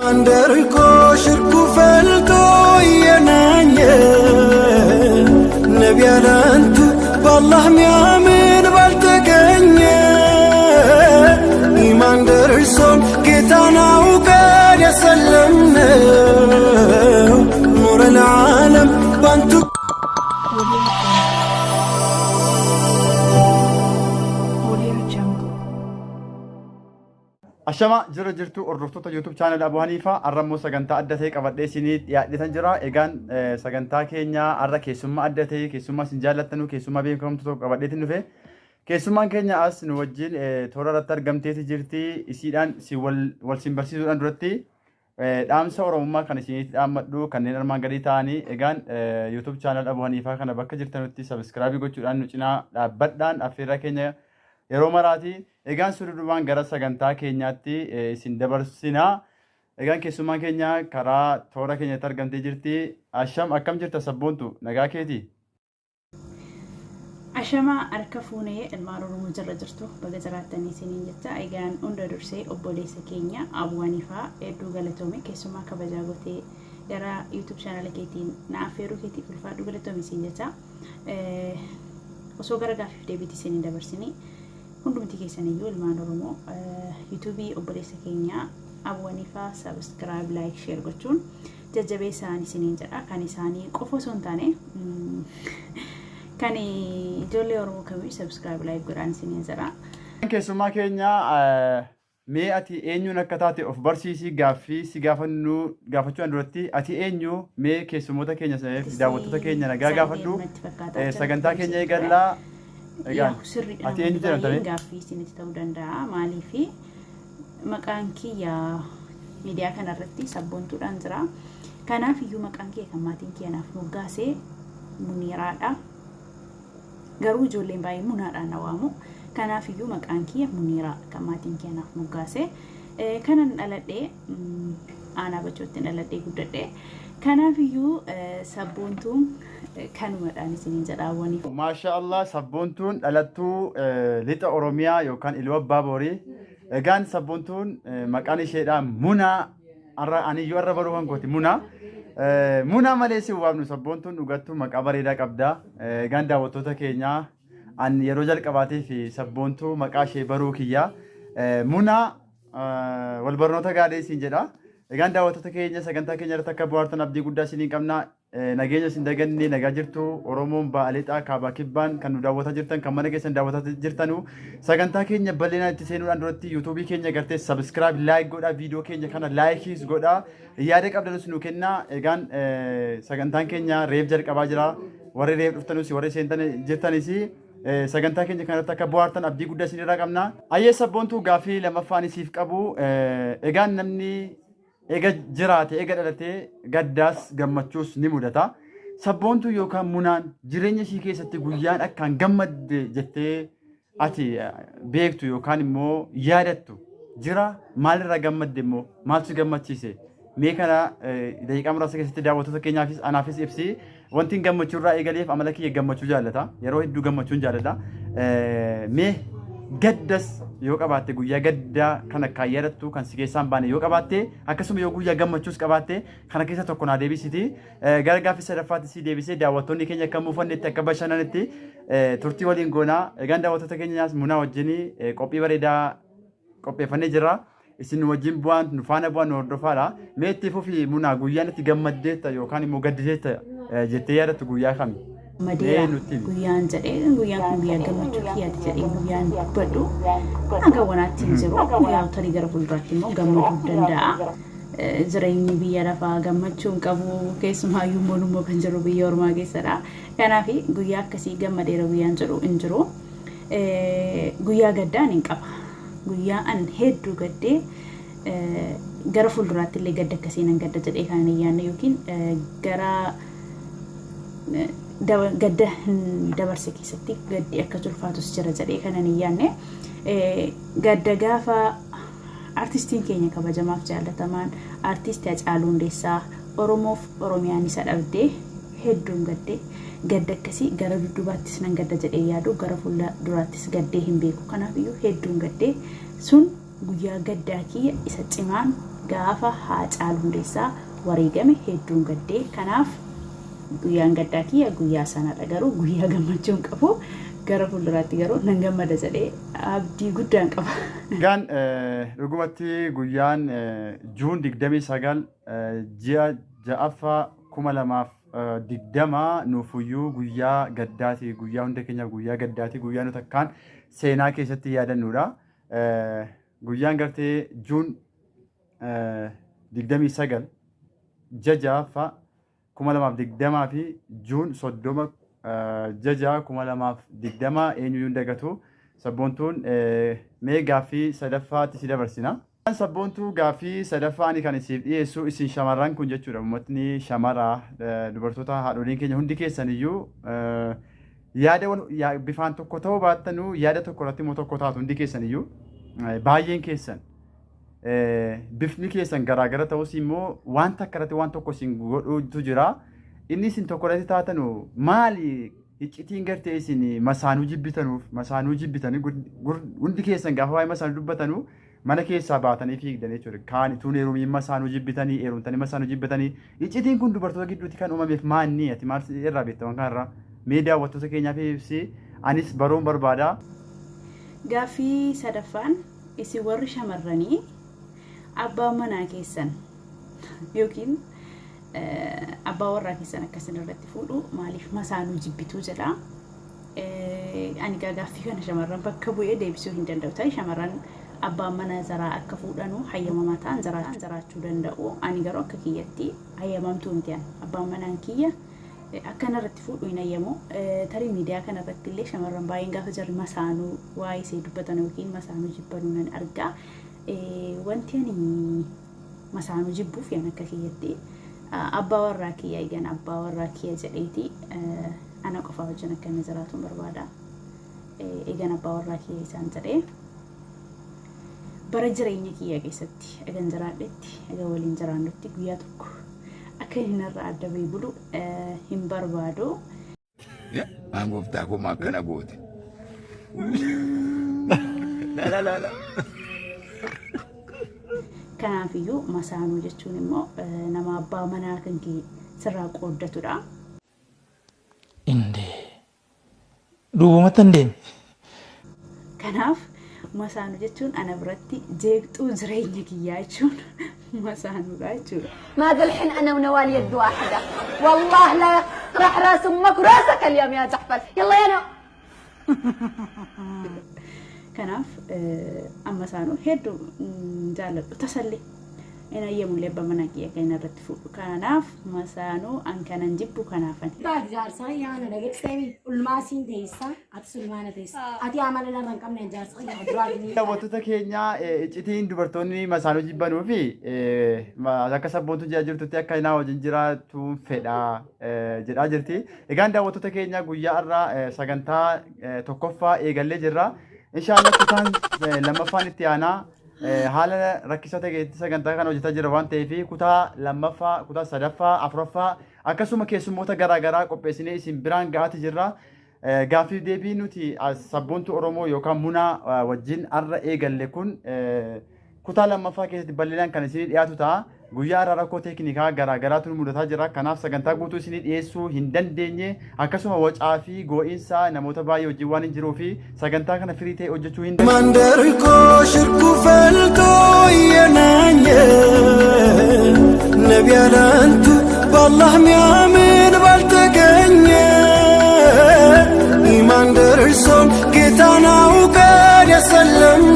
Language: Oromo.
Anderko shirku falto yenanye Nebiyalantu Wallah miamin balteganye Iman derson kitana uqad yasallamna Nur al-alam bantu Ashama jira jirtu hordoftoota YouTube channel Abu Hanifa arrammoo sagantaa adda ta'e qabadhee isinii dhiyaadhetan jira. Egaan sagantaa keenya arra keessummaa adda ta'e keessummaa isin jaallattanu keessummaa beekamtu tokko qabadheetiin dhufe. Keessummaan keenya as nu wajjin toora irratti argamteeti jirti. Isiidhaan si wal sin barsiisuudhaan duratti dhaamsa Oromummaa kan isinitti dhaammadhu kanneen armaan gadii ta'anii egaan YouTube channel Abu Hanifa kana bakka jirtanutti subscribe gochuudhaan nu cinaa dhaabbadhaan affeerraa keenya yeroo maraati egaan sududumaan gara sagantaa keenyaatti isin dabarsina. Egaan keessummaan keenya karaa toora keenyatti argamtee jirti. Asham akkam jirta sabboontu nagaa keeti? Ashama harka fuunee ilmaan Oromoo jala jirtu baga jiraatanii isiniin jecha. Egaan hunda dursee obboleessa keenya Abu Hanifaa hedduu galatoome keessummaa kabajaa gootee gara YouTube channel keetiin na affeeruu keetiif ulfaadhu galatoome isin jecha. Osoo gara gaaffiif deebiitti isiniin dabarsini. Hundumti keessaniyyuu ilmaan Oromoo YouTube obboleessa keenya Abu Hanifaa subscribe like share gochuun jajjabeessaan isiniin jedha. Kan isaanii qofa osoo hin taane kan ijoollee Oromoo kamii subscribe like godhaan isiniin jedha. Keessummaa keenya mee ati eenyuun akka taate of barsiisii gaaffii si gaafachuudhaan duratti ati eenyu mee keessummoota keenya daawwattoota keenya nagaa gaafadhu sagantaa keenya eegallaa. Egaan ati eenyu jedhamtanii gaaffii isinitti ta'uu danda'a maaliifi maqaan kiyya miidiyaa kanarratti sabboontuudhaan jira. Kanaaf iyyuu maqaan kiyya kan maatiin kiyyaaf moggaasee Muniiraadha. Garuu ijoolleen baay'ee Munaadhaan na waamu. Kanaaf iyyuu maqaan kiyya Muniiraa kan maatiin kiyyaaf moggaasee kanan dhaladhee aanaa bachootti dhaladhee guddadhee. Kanaaf iyyuu sabboontuun kanumadhaan isiniin jedhaawwanii. Maashaallah sabboontuun dhalattuu lixa Oromiyaa yookaan Iluu Abbaa Boorii. Egaan sabboontuun maqaan isheedhaan Munaa aniyyuu arra baruu kan kooti Munaa. Munaa malee si waamnu sabboontuun dhugattuu maqaa bareedaa qabda. Egaan daawwattoota keenyaa an yeroo jalqabaatii fi sabboontuu maqaa ishee baruu kiyya. Munaa wal barnoota gaarii isin jedha. Egaan daawwattoota keenya sagantaa keenya irratti akka bohaartan abdii guddaa isiniin qabna. Nageenya isin daganne nagaa jirtu Oromoon ba'aleexaa kaabaa kibbaan kan nu daawwataa jirtan kan mana keessan daawwataa jirtanu sagantaa keenya bal'inaan itti seenuudhaan duratti YouTube keenya gartee subscribe like godhaa viidiyoo keenya kana likes godhaa yaada qabdanus nu kennaa. Egaan sagantaan keenya reef jalqabaa jira warri reef dhuftanus warri seentan jirtanis sagantaa keenya kanarratti akka bohaartan abdii guddaa isinirraa qabna. Ayyee sabboontuu gaaffii lammaffaan isiif qabu egaan namni ega jiraate ega dhalatee gaddaas gammachuus ni mudata. Sabboontuu yookaan Munaan jireenya ishii keessatti guyyaan akkaan gammadde jettee ati beektu yookaan immoo yaadattu jira maalirraa gammadde immoo maaltu gammachiise mee kana daqiiqaa muraasa keessatti daawwattoota keenyaafis anaafis ibsi. Wanti gammachuurraa eegaleef amala kiyya gammachuu jaallata yeroo hedduu gammachuun jaalladha. Mee gaddas yoo qabaatte guyyaa gaddaa kan akka yaadattu kan si keessaan baane yoo qabaatte akkasuma yoo guyyaa gammachuus qabaatte kana keessa tokko naa deebisiti. Gara gaaffii sadaffaatti si deebisee daawwattoonni keenya akka muufannetti akka bashannanitti turtii waliin goonaa. Egaan daawwattoota keenyaas Munaa wajjin qophii bareedaa qopheeffannee jirra. Isin wajjin bu'aan nu faana bu'aan nu hordofaadha. Mee itti fufi Munaa guyyaan itti gammaddeetta yookaan immoo gaddiseetta jettee yaadattu guyyaa kami? Madeera guyyaan jedhee guyyaan kun guyyaa gammachuu kiyyaati jedhee guyyaan dubbadhu hanga wanaatti hin jiru. Guyyaa tarii gara fuulduraatti immoo gammaduu danda'a. Jireenyi biyya lafaa gammachuun qabu keessumaayyuu immoo kan jiru biyya ormaa keessadha. Kanaaf guyyaa akkasii gammadeera guyyaan jedhu hin jiru. Guyyaa gaddaan hin qaba. Guyyaa an hedduu gaddee gara fuulduraatti illee gadda akkasiin hin gadda jedhee kan hin yaadne yookiin gara gadda dabarse keessatti gaddi akka ulfaatus jira jedhee kan hin yaadne. Gadda gaafa artistiin keenya kabajamaaf jaallatamaan artistii Hacaaluu Hundeessaa Oromoof Oromiyaan isa dhabdee hedduun gaddee gadda akkasii gara duddubaattis nan gadda jedhee yaadu gara fuulduraattis gaddee hin beeku. Kanaaf iyyuu hedduun gaddee sun guyyaa gaddaa kiyya isa cimaan gaafa Haacaaluu Hundeessaa wareegame hedduun gaddee kanaaf guyyaan gaddaa kiyya guyyaa sanadha garuu guyyaa gammachuun qabu gara fuulduraatti garuu nan gammada jedhee abdii guddaan qaba. Egaan dhugumatti guyyaan Juun 29 ji'a ja'affaa 2020 nuufuyyuu guyyaa gaddaati guyyaa hunda keenya guyyaa gaddaati guyyaa nuti akkaan seenaa keessatti yaadannudha. Guyyaan gartee Juun 29 ja'affaa 2020 fi Juun 30 jaja 2020 eenyuun dagatu sabboontuun mee gaaffii sadaffaatti si dabarsina. Sabboontuu gaaffii sadaffaan kan isiif dhiyeessu isin shamarran kun jechuudha. Uummatni shamaraa dubartoota haadholiin keenya hundi keessan iyyuu yaada bifaan tokko ta'uu baattanuu yaada tokko irratti immoo tokko taatu hundi keessan iyyuu baay'een keessan bifni keessan garaagara ta'us immoo wanta akka irratti waan tokko isin godhutu jira. Inni isin tokko irratti taatanu maali iccitiin gartee isin masaanuu jibbitanuuf masaanuu jibbitanii hundi keessan gaafa waa'ee masaanuu dubbatanu mana keessaa baatanii fiigdanii jechuudha. Kaan ituun heerumii masaanuu jibbitanii heerumtanii masaanuu jibbitanii iccitiin kun dubartoota gidduutti kan uumameef maanni ati maal irraa beektaman kanarraa mee daawwattoota keenyaaf ibsi anis baruun barbaada. Gaaffii sadaffaan isin warri shamarranii abbaa manaa keessan yookiin abbaa warraa keessan akkasin irratti fuudhu maaliif masaanuu jibbituu jedha. Ani gaaffii kana shamarran bakka bu'ee deebisuu hin danda'u ta'e shamarran abbaan mana zaraa akka fuudhanu hayyamamaa ta'an zaraachuu danda'u. Ani garuu akka kiyyatti hayyamamtuu miti abbaan manaan kiyya akkana irratti fuudhu hin hayyamu. Tarii miidiyaa kana irratti illee shamarran baay'een gaafa jarri masaanuu waa'ee isee dubbatan yookiin masaanuu jibbanuu nan argaa. Wanti ani masaanuu jibbuuf yan akka kiyyatti abbaa warraa kiyya eegan abbaa warraa kiyya jedheeti ana qofa wajjin akka inni jiraatu barbaada. Eegan abbaa warraa kiyya isaan jedhee bara jireenya kiyya keessatti eegan jiraadhetti eegan waliin jiraannutti guyyaa tokko akka inni irraa adda bahee bulu hin barbaadu. Aangooftaa kuma akkana goote. Kanaafiyyuu masaanuu jechuun immoo nama abbaa manaa kan kee sirraa qooddatudha. Indee duubumatti hin deemne. Kanaaf masaanuu jechuun ana biratti jeeqxuu jireenya kiyyaa jechuun masaanuudha jechuudha. ماذا الحين أنا ونوال يد واحدة والله لا راح راس أمك وراسك اليوم يا جحفل يلا يا نو. Kanaaf amma saanuu hedduu jaalladhu tasalli ina yemulee bamana kiyya kan irratti fuudhu kanaaf masaanuu an kanan jibbu kanaafan. Baag jaarsaa yaana dhagee seemi ulmaasiin teessa ati sulmaana teessa ati amala irraan qabne jaarsaa yaa duraanii. Daawwattoota keenya iccitiin dubartoonni masaanuu jibbanuu fi akka sabboontu jira jirtutti akka inaa wajjin jiraatu fedha jedhaa jirti. Egaan daawwattoota keenya guyyaa irraa sagantaa tokkoffaa eegallee jirra. Inshallah kutaan lammaffaan itti aanaa haala rakkisa ta'etti sagantaa kana hojjetaa jira waan ta'eef kutaa lammaffaa kutaa sadaffaa afuraffaa akkasuma keessummoota garaagaraa qopheessinee isin biraan gahaati jirra. Gaaffii deebii nuti sabboontuu Oromoo yookaan munaa wajjin arra eegalle kun kutaa lammaffaa keessatti bal'inaan kan isin dhiyaatu ta'a. Guyyaa irraa rakkoo teeknikaa garaagaraatu mudataa jira. Kanaaf sagantaa guutuu isin dhiyeessuu hin dandeenye akkasuma wacaa fi goo'insa namoota baay'ee wajjin waan hin jiruu fi sagantaa kana firii ta'e hojjechuu hin dandeenye. Mandarko shirku falto yenanye nebiyalantu ballah miamin baltegenye iman derson getana ugar yasallam